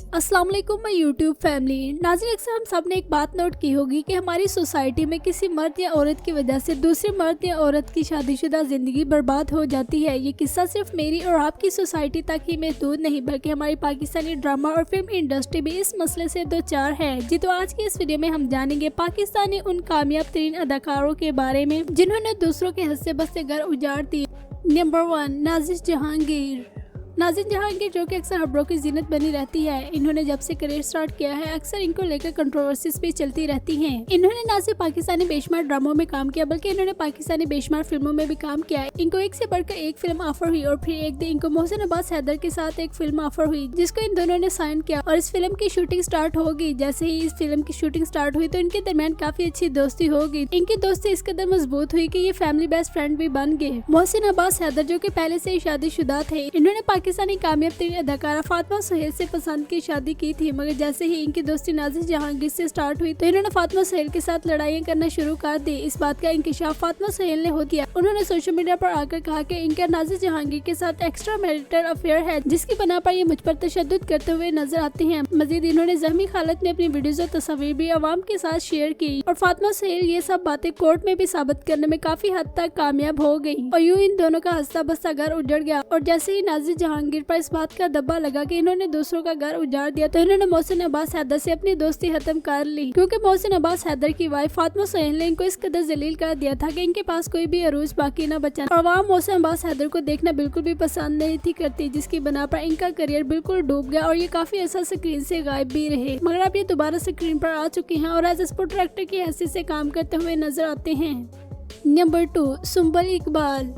अस्सलाम वालेकुम my YouTube family. नाज़रीन, अक्सर हम सब ने एक बात नोट की होगी कि हमारी सोसाइटी में किसी मर्द या औरत की वजह से दूसरे मर्द या औरत की शादीशुदा जिंदगी बर्बाद हो जाती है। ये किस्सा सिर्फ मेरी और आपकी सोसाइटी तक ही महदूद नहीं बल्कि हमारी पाकिस्तानी ड्रामा और फिल्म इंडस्ट्री भी इस मसले से दो चार है। जी तो आज की इस वीडियो में हम जानेंगे पाकिस्तानी उन कामयाब तरीन अदाकारों के बारे में जिन्होंने दूसरों के हंसते बसते घर उजाड़ दिए। नंबर 1, नाज़िर जहांगीर। नाज़िर जहांगीर जो कि अक्सर खबरों की जीनत बनी रहती है। इन्होंने जब से करियर स्टार्ट किया है अक्सर इनको लेकर कंट्रोवर्सीज भी चलती रहती हैं। इन्होंने न सिर्फ पाकिस्तानी बेशुमार ड्रामों में काम किया बल्कि इन्होंने पाकिस्तानी बेशुमार फिल्मों में भी काम किया है। इनको एक से बढ़कर एक फिल्म ऑफर हुई और फिर एक दिन इनको मोहसिन अब्बास हैदर के साथ एक फिल्म ऑफर हुई जिसको इन दोनों ने साइन किया और इस फिल्म की शूटिंग स्टार्ट होगी। जैसे ही इस फिल्म की शूटिंग स्टार्ट हुई तो इनके दरमियान काफी अच्छी दोस्ती होगी। इनकी दोस्ती इस कदर मजबूत हुई कि ये फैमिली बेस्ट फ्रेंड भी बन गए। मोहसिन अब्बास हैदर जो कि पहले से ही शादीशुदा थे, इन्होंने पाकिस्तानी कामयाब अदाकारा फातिमा सुहेल से पसंद की शादी की थी, मगर जैसे ही इनकी दोस्ती नाज़िर जहांगीर से स्टार्ट हुई तो इन्होंने फातिमा सुहेल के साथ लड़ाइयाँ करना शुरू कर दी। इस बात का इंकिशाफ फातिमा सुहेल ने हो किया। उन्होंने सोशल मीडिया पर आकर कहा कि इनका नाज़िर जहांगीर के साथ एक्स्ट्रा मैरिटल अफेयर है जिसकी बना पर ये मुझ पर तशद्दुद करते हुए नजर आते हैं। मजीद इन्होंने जख्मी हालत में अपनी वीडियोज और तस्वीर भी आवाम के साथ शेयर की और फातिमा सुहेल ये सब बातें कोर्ट में भी साबित करने में काफी हद तक कामयाब हो गयी और यूँ इन दोनों का हंसता बसता घर उजड़ गया। और जैसे ही नाज़िर जहांगीर पर इस बात का दब्बा लगा कि इन्होंने दूसरों का घर उजाड़ दिया तो इन्होंने मोहसिन अब्बास हैदर से अपनी दोस्ती खत्म कर ली, क्योंकि मोहसिन अब्बास हैदर की वाइफ फातिमा सुहेल ने इनको इस कदर जलील कर दिया था कि इनके पास कोई भी अरूज बाकी न बचा और वहाँ मोहसिन अब्बास हैदर को देखना बिल्कुल भी पसंद नहीं थी करती, जिसकी बना पर इनका करियर बिल्कुल डूब गया और ये काफी अर्सा स्क्रीन से गायब भी रहे। मगर अब ये दोबारा स्क्रीन पर आ चुके हैं और एज स्पोर्ट एक्टर की हैसियत से काम करते हुए नजर आते हैं। नंबर 2, सुंबल इकबाल।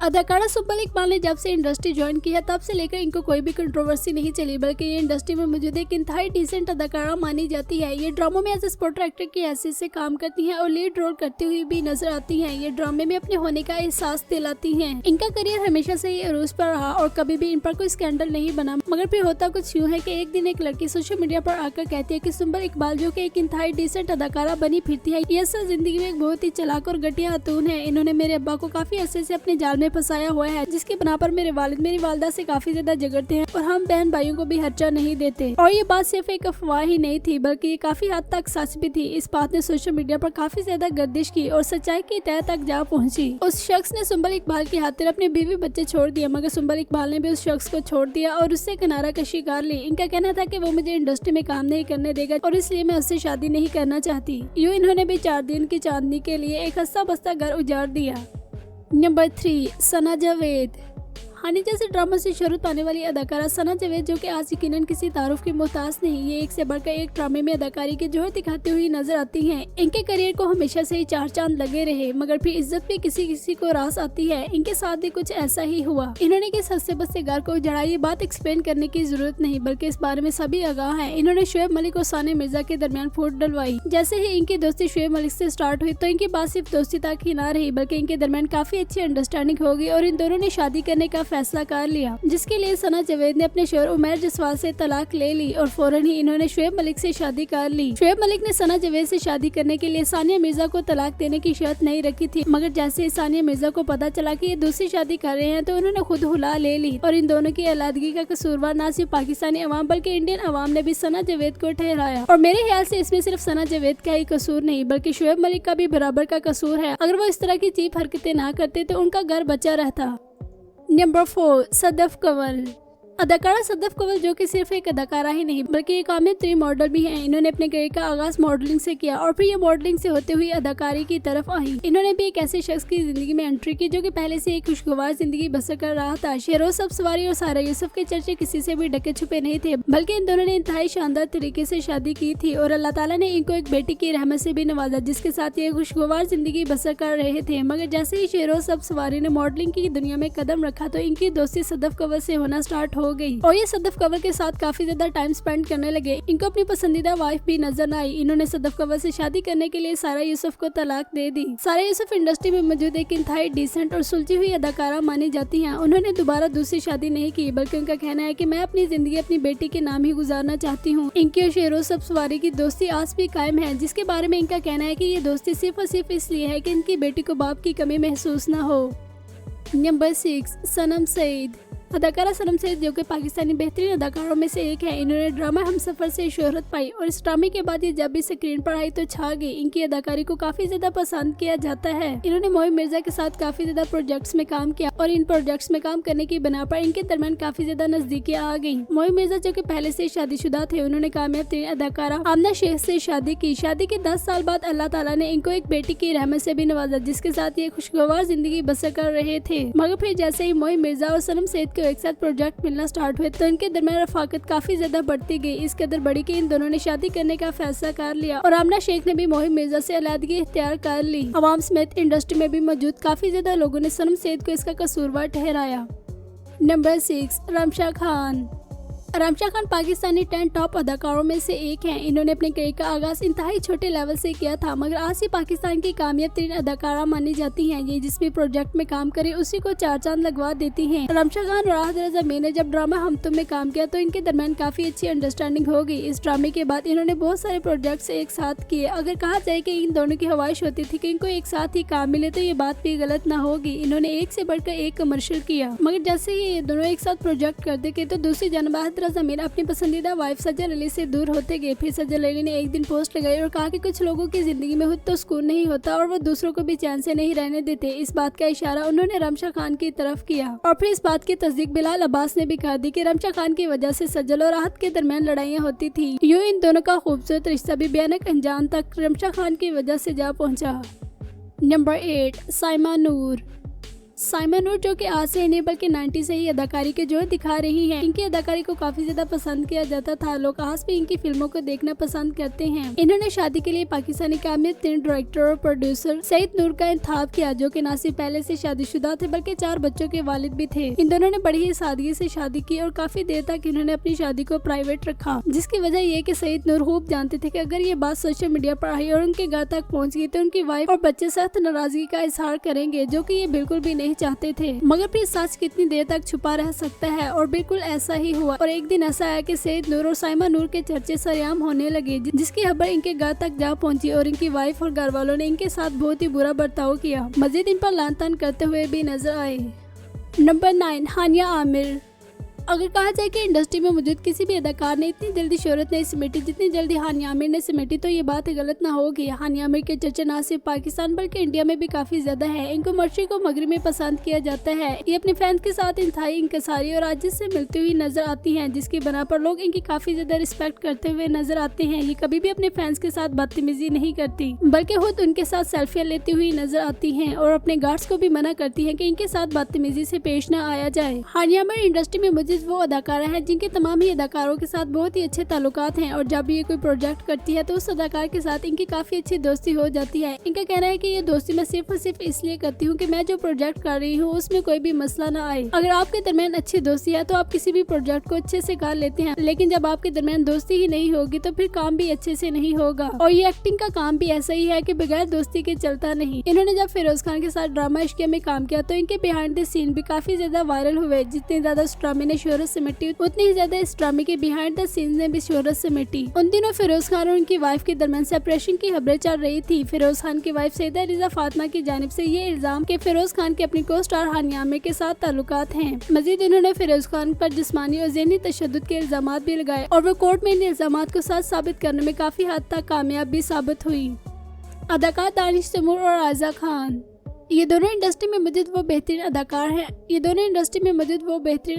अदाकारा सुंबल इकबाल ने जब से इंडस्ट्री ज्वाइन की है तब से लेकर इनको कोई भी कंट्रोवर्सी नहीं चली, बल्कि ये इंडस्ट्री में मौजूद एक इंतहाई डिसेंट अदाकारा मानी जाती है। ये ड्रामों में एज ए स्पोर्ट एक्टर की हैसियत से काम करती हैं और लीड रोल करती हुई भी नजर आती हैं। ये ड्रामे में अपने होने का एहसास दिलाती हैं। इनका करियर हमेशा से ही अरूज पर रहा और कभी भी इन पर कोई स्कैंडल नहीं बना, मगर फिर होता कुछ यूँ है कि एक दिन एक लड़की सोशल मीडिया पर आकर कहती है कि सुंबल इकबाल जो कि एक इंतहाई डिसेंट अदाकारा बनी फिरती है, ये असल जिंदगी में एक बहुत ही चालाक और घटिया खातून है। इन्होंने मेरे अब्बा को काफी अरसे से अपने जाल में फंसाया हुआ है, जिसके बना पर मेरे वालिद मेरी वालदा से काफी ज्यादा झगड़ते हैं और हम बहन भाइयों को भी खर्चा नहीं देते। और ये बात सिर्फ एक अफवाह ही नहीं थी बल्कि ये काफी हद तक सच भी थी। इस बात ने सोशल मीडिया पर काफी ज्यादा गर्दिश की और सच्चाई की तह तक जा पहुंची। उस शख्स ने सुंबल इकबाल की खातिर अपने बीवी बच्चे छोड़ दिया, मगर सुंबल इकबाल ने भी उस शख्स को छोड़ दिया और उससे किनारा कशी कर ली। इनका कहना था कि वो मुझे इंडस्ट्री में काम नहीं करने देगा और इसलिए मैं उससे शादी नहीं करना चाहती। यूँ इन्होंने भी 4 दिन की चांदनी के लिए एक हंसता बसता घर उजाड़ दिया। नंबर 3, सना जावेद। हानी जैसे ड्रामा से शोहरत पाने वाली अदाकारा सना जावेद जो कि आज यकीनन किसी तारुफ की मोहताज नहीं, ये एक से बढ़कर एक ड्रामे में अदाकारी की जोहर दिखाती हुई नजर आती हैं। इनके करियर को हमेशा से ही 4 चांद लगे रहे, मगर फिर इज्जत भी किसी किसी को रास आती है। इनके साथ भी कुछ ऐसा ही हुआ। इन्होंने किस हंसते बसते घर को उजाड़ा ये बात एक्सप्लेन करने की जरूरत नहीं, बल्कि इस बारे में सभी आगाह है। इन्होंने शोएब मलिक और सानिया मिर्जा के दरमियान फूट डलवाई। जैसे ही इनकी दोस्ती शोएब मलिक से स्टार्ट हुई तो इनकी बात सिर्फ दोस्ती तक ही ना रही बल्कि इनके दरमियान काफी अच्छी अंडरस्टैंडिंग हो गई और इन दोनों ने शादी करने का फैसला कर लिया, जिसके लिए सना जावेद ने अपने शोहर उमैर जसवाल से तलाक ले ली और फौरन ही इन्होंने शोएब मलिक से शादी कर ली। शोएब मलिक ने सना जावेद से शादी करने के लिए सानिया मिर्जा को तलाक देने की शर्त नहीं रखी थी, मगर जैसे ही सानिया मिर्जा को पता चला कि ये दूसरी शादी कर रहे हैं तो उन्होंने खुद हुला ले ली और इन दोनों की अलहदगी का कसूरवार न सिर्फ पाकिस्तानी अवाम बल्कि इंडियन अवाम ने भी सना जावेद को ठहराया। और मेरे ख्याल से इसमें सिर्फ सना जावेद का ही कसूर नहीं बल्कि शोएब मलिक का भी बराबर का कसूर है। अगर वो इस तरह की चीप हरकतें ना करते तो उनका घर बचा रहता। नंबर 4, सदफ कंवल। अदाकारा सदफ कंवल जो कि सिर्फ एक अदाकारा ही नहीं बल्कि एक कामयाब तरीन मॉडल भी हैं। इन्होंने अपने करियर का आगाज मॉडलिंग से किया और फिर ये मॉडलिंग से होते हुए अदाकारी की तरफ आई। इन्होंने भी एक ऐसे शख्स की जिंदगी में एंट्री की जो कि पहले से एक खुशगवार जिंदगी बसर कर रहा था। शेरोज सब्सवारी और सारा यूसुफ के चर्चे किसी से भी ढके छुपे नहीं थे, बल्कि इन दोनों ने इंतहाई शानदार तरीके से शादी की थी और अल्लाह ताला ने इनको एक बेटी की रहमत से भी नवाजा जिसके साथ ये खुशगवार जिंदगी बसर कर रहे थे। मगर जैसे ही शेरोज सब्सवारी ने मॉडलिंग की दुनिया में कदम रखा तो इनकी दोस्ती सदफ कंवल से होना स्टार्ट हो गई और ये सदफ कंवल के साथ काफी ज्यादा टाइम स्पेंड करने लगे। इनको अपनी पसंदीदा वाइफ भी नजर न आई। इन्होंने सदफ कंवल से शादी करने के लिए सारा यूसुफ को तलाक दे दी। सारा यूसुफ इंडस्ट्री में मौजूद एक इंतहाई डिसेंट और सुलझी हुई अदाकारा मानी जाती हैं। उन्होंने दोबारा दूसरी शादी नहीं की बल्कि उनका कहना है कि मैं अपनी जिंदगी अपनी बेटी के नाम ही गुजारना चाहती हूँ। इनकी और शेरोज सब्सवारी की दोस्ती आज भी कायम है, जिसके बारे में इनका कहना है कि ये दोस्ती सिर्फ और सिर्फ इसलिए है कि इनकी बेटी को बाप की कमी महसूस न हो। नंबर 6, सनम सईद। अदाकारा सनम सईद जो कि पाकिस्तानी बेहतरीन अदाकारों में से एक है, इन्होंने ड्रामा हमसफर से शोहरत पाई और इस ड्रामे के बाद ये जब भी स्क्रीन पर आई तो छा गई। इनकी अदाकारी को काफी ज्यादा पसंद किया जाता है। इन्होंने मोहिब मिर्जा के साथ काफी ज्यादा प्रोजेक्ट्स में काम किया और इन प्रोजेक्ट्स में काम करने की बना पर इनके दरमियान काफी ज्यादा नजदीकियां आ गयी। मोहिब मिर्जा जो कि पहले से शादीशुदा थे, उन्होंने कामयाब तरीन अदाकारा आमना शेख से शादी की। शादी के 10 साल बाद अल्लाह ताला ने इनको एक बेटी की रहमत से भी नवाजा, जिसके साथ ये खुशगवार जिंदगी बसर कर रहे थे। मगर फिर जैसे ही मोहिब मिर्जा और सनम सईद को एक साथ प्रोजेक्ट मिलना स्टार्ट हुए तो इनके दरमियान रफाकत काफी ज्यादा बढ़ती गई। इस कदर बढ़ी कि इन दोनों ने शादी करने का फैसला कर लिया और आमना शेख ने भी मोहिब मिर्जा से अलहदगी इख्तियार कर ली। अवाम समेत इंडस्ट्री में भी मौजूद काफी ज्यादा लोगों ने सनम सईद को इसका कसूरवार ठहराया। नंबर 6, रामशाह खान। रामशाह खान पाकिस्तानी 10 टॉप अदाकारों में से एक हैं। इन्होंने अपने करियर का आगाज इंतहाई छोटे लेवल से किया था, मगर आज ही पाकिस्तान की कामयाब तरीन अदाकारा मानी जाती हैं। ये जिस भी प्रोजेक्ट में काम करे उसी को 4 चांद लगवा देती हैं। रामशाह खान और राहत रज़ा मीर ने जब ड्रामा हम तुम में काम किया तो इनके दरमियान काफी अच्छी अंडरस्टैंडिंग हो गई। इस ड्रामे के बाद इन्होंने बहुत सारे प्रोजेक्ट एक साथ किए। अगर कहा जाए कि इन दोनों की ख्वाहिश होती थी कि इनको एक साथ ही काम मिले तो ये बात भी गलत न होगी। इन्होंने एक से बढ़कर एक कमर्शियल किया, मगर जैसे ही ये दोनों एक साथ प्रोजेक्ट करते गए तो दूसरी जानब राहत रज़ा मीर अपनी पसंदीदा वाइफ सज्जल अली से दूर होते गए। फिर सज्जल अली ने एक दिन पोस्ट लगाई और कहा कि कुछ लोगों की जिंदगी में खुद तो सुकून नहीं होता और वो दूसरों को भी चैन से नहीं रहने देते। इस बात का इशारा उन्होंने रामशाह खान की तरफ किया और फिर इस बात की तस्दीक बिलाल अब्बास ने भी कर दी कि रामशाह खान की वजह से सज्जल और राहत के दरमियान लड़ाइयाँ होती थी। यूं इन दोनों का खूबसूरत रिश्ता भी भयानक अंजाम तक रामशाह खान की वजह से जा पहुँचा। नंबर 8, साइमा नूर। साइमा नूर जो कि आज से नहीं बल्कि 90 से ही अदाकारी के जोर दिखा रही हैं। इनकी अदाकारी को काफी ज्यादा पसंद किया जाता था। लोग आज भी इनकी फिल्मों को देखना पसंद करते हैं। इन्होंने शादी के लिए पाकिस्तानी कामयाब तरीन डायरेक्टर और प्रोड्यूसर सईद नूर का इंतखाब किया, जो कि न सिर्फ पहले से शादीशुदा थे बल्कि 4 बच्चों के वालिद भी थे। इन दोनों ने बड़ी ही सादगी से शादी की और काफी देर तक इन्होंने अपनी शादी को प्राइवेट रखा, जिसकी वजह ये कि सईद नूर खूब जानते थे कि अगर ये बात सोशल मीडिया पर आई और उनके घर तक पहुँच गई तो उनकी वाइफ और बच्चे सख्त नाराजगी का इजहार करेंगे, जो कि ये बिल्कुल भी नहीं चाहते थे। मगर फिर सच कितनी देर तक छुपा रह सकता है, और बिल्कुल ऐसा ही हुआ। और एक दिन ऐसा आया कि सईद नूर और साइमा नूर के चर्चे सरेआम होने लगे, जिसकी खबर इनके घर तक जा पहुंची और इनकी वाइफ और घर वालों ने इनके साथ बहुत ही बुरा बर्ताव किया। मजीद इन पर लान तान करते हुए भी नजर आए। नंबर 9, हानिया आमिर। अगर कहा जाए कि इंडस्ट्री में मौजूद किसी भी अदाकार ने इतनी जल्दी शोहरत नहीं समेटी जितनी जल्दी हानिया आमिर ने समेटी तो ये बात गलत ना होगी। हानिया आमिर के चर्चे न सिर्फ पाकिस्तान बल्कि इंडिया में भी काफी ज्यादा है। इनको मशरिक और मगरिब में पसंद किया जाता है। ये अपने फैंस के साथ इंतहाई इंकसारी और आजिज से मिलती हुई नजर आती हैं, जिसकी बना पर लोग इनकी काफी ज्यादा रिस्पेक्ट करते हुए नजर आते हैं। ये कभी भी अपने फैंस के साथ बदतमीजी नहीं करती, बल्कि खुद उनके साथ सेल्फियां लेती हुई नजर आती हैं और अपने गार्ड्स को भी मना करती हैं कि इनके साथ बदतमीजी से पेश न आया जाए। हानिया आमिर इंडस्ट्री में मौजूद वो अदाकारा है जिनके तमाम ही अदाकारों के साथ बहुत ही अच्छे ताल्लुकात हैं, और जब ये कोई प्रोजेक्ट करती है तो उस अदाकार के साथ इनकी काफी अच्छी दोस्ती हो जाती है। इनका कहना है कि ये दोस्ती मैं सिर्फ और सिर्फ इसलिए करती हूँ कि मैं जो प्रोजेक्ट कर रही हूँ उसमें कोई भी मसला ना आए। अगर आपके दरमियान अच्छी दोस्ती है तो आप किसी भी प्रोजेक्ट को अच्छे से कर लेते हैं, लेकिन जब आपके दरमियान दोस्ती ही नहीं होगी तो फिर काम भी अच्छे से नहीं होगा। और ये एक्टिंग का काम भी ऐसा ही है कि बगैर दोस्ती के चलता नहीं। इन्होंने जब फिरोज खान के साथ ड्रामा इश्किया में काम किया तो इनके बिहाइंड द सीन भी काफी ज्यादा वायरल हुए। जितनी ज्यादा इस ड्रामे ने शोहरत समेटी उतनी ही ज्यादा इस ड्रामे के बिहाइंड द सीन्स ने भी शोहरत समेटी। उन दिनों फिरोज खान और उनकी वाइफ के दरमियान सेपरेशन की खबरें चल रही थी। फिरोज खान की वाइफ सईदा रिजा फातिमा की जानिब से ये इल्जाम कि फिरोज खान के अपनी को स्टार हानिया आमिर के साथ ताल्लुकात हैं। मजीद उन्होंने फिरोज खान पर जिस्मानी और ज़हनी तशद्दुद के इल्जामात भी लगाए और वो कोर्ट में इन इल्जामात को सच साबित करने में काफी हद तक कामयाब भी साबित हुई। अदाकार दानिश तैमूर और आयजा खान, ये दोनों इंडस्ट्री में मौजूद वो बेहतरीन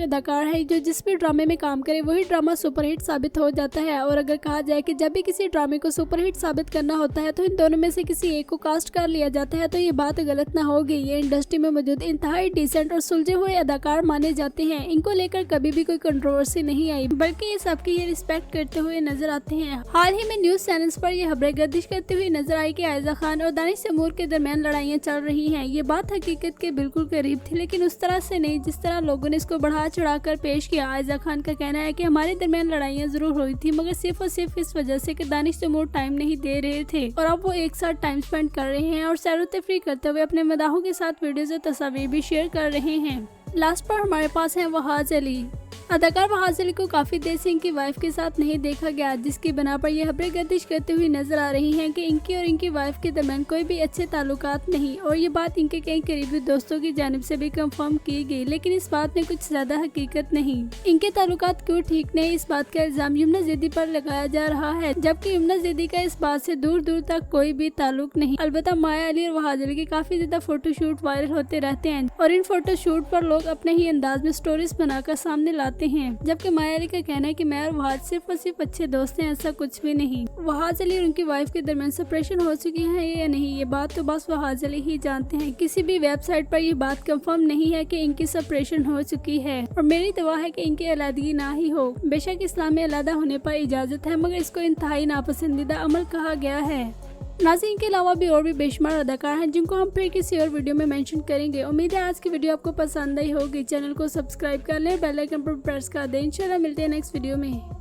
अदाकार हैं जो जिस भी ड्रामे में काम करे वही ड्रामा सुपरहिट साबित हो जाता है। और अगर कहा जाए कि जब भी किसी ड्रामे को सुपरहिट साबित करना होता है तो इन दोनों में से किसी एक को कास्ट कर लिया जाता है तो ये बात गलत ना होगी। ये इंडस्ट्री में मौजूद इंतहाई डिसेंट और सुलझे हुए अदाकार माने जाते हैं। इनको लेकर कभी भी कोई कंट्रोवर्सी नहीं आई, बल्कि ये सबकी ये रिस्पेक्ट करते हुए नजर आते हैं। हाल ही में न्यूज चैनल्स पर यह खबरें गर्दिश करती हुई नजर आई कि आयजा खान और दानिश तैमूर के दरमियान लड़ाइयाँ चल रही हैं। ये बात हकीकत के बिल्कुल करीब थी, लेकिन उस तरह से नहीं जिस तरह लोगों ने इसको बढ़ा चढ़ाकर पेश किया। आयजा खान का कहना है कि हमारे दरमियान लड़ाइयाँ जरूर हुई थी, मगर सिर्फ और सिर्फ इस वजह से कि दानिश तैमूर टाइम नहीं दे रहे थे और अब वो एक साथ टाइम स्पेंड कर रहे हैं और सैर व तफरीह करते हुए अपने मदाहों के साथ वीडियोज और तस्वीर भी शेयर कर रहे हैं। लास्ट पर हमारे पास है वहाज अली। अदाकार वहाज अली को काफी देर से इनकी वाइफ के साथ नहीं देखा गया, जिसकी बना पर ये खबरें गर्दिश करते हुए नजर आ रही हैं कि इनकी और इनकी वाइफ के दरमियान कोई भी अच्छे ताल्लुकात नहीं, और ये बात इनके कई करीबी दोस्तों की जानिब से भी कंफर्म की गई, लेकिन इस बात में कुछ ज्यादा हकीकत नहीं। इनके ताल्लुकात क्यों ठीक नहीं, इस बात का इल्जाम यमुना ज़ैदी पर लगाया जा रहा है, जबकि यमुना ज़ैदी का इस बात से दूर दूर तक कोई भी ताल्लुक नहीं। अलबत्ता माया अली और वहाज अली के काफी ज्यादा फोटोशूट वायरल होते रहते हैं, और इन फोटोशूट पर लोग अपने ही अंदाज में स्टोरीज बनाकर सामने लाते हैं, जबकि माया अली का कहना है कि मैं और वहाज सिर्फ और सिर्फ अच्छे दोस्त हैं, ऐसा कुछ भी नहीं। वहाज अली और उनकी वाइफ के दरमियान सेपरेशन हो चुकी है या नहीं, ये बात तो बस वहाज अली ही जानते हैं। किसी भी वेबसाइट पर ये बात कंफर्म नहीं है कि इनकी सेपरेशन हो चुकी है, और मेरी दुआ है कि इनकी अलहदगी ना ही हो। बेशक इस्लाम में अलहदा होने पर इजाजत है, मगर इसको इंतहाई नापसंदीदा अमल कहा गया है। नाज़रीन, के अलावा भी और भी बेशुमार अदाकार हैं जिनको हम फिर किसी और वीडियो में मेंशन करेंगे। उम्मीद है आज की वीडियो आपको पसंद आई होगी। चैनल को सब्सक्राइब कर लें, बेल आइकन पर प्रेस कर दें। इंशाल्लाह मिलते हैं नेक्स्ट वीडियो में।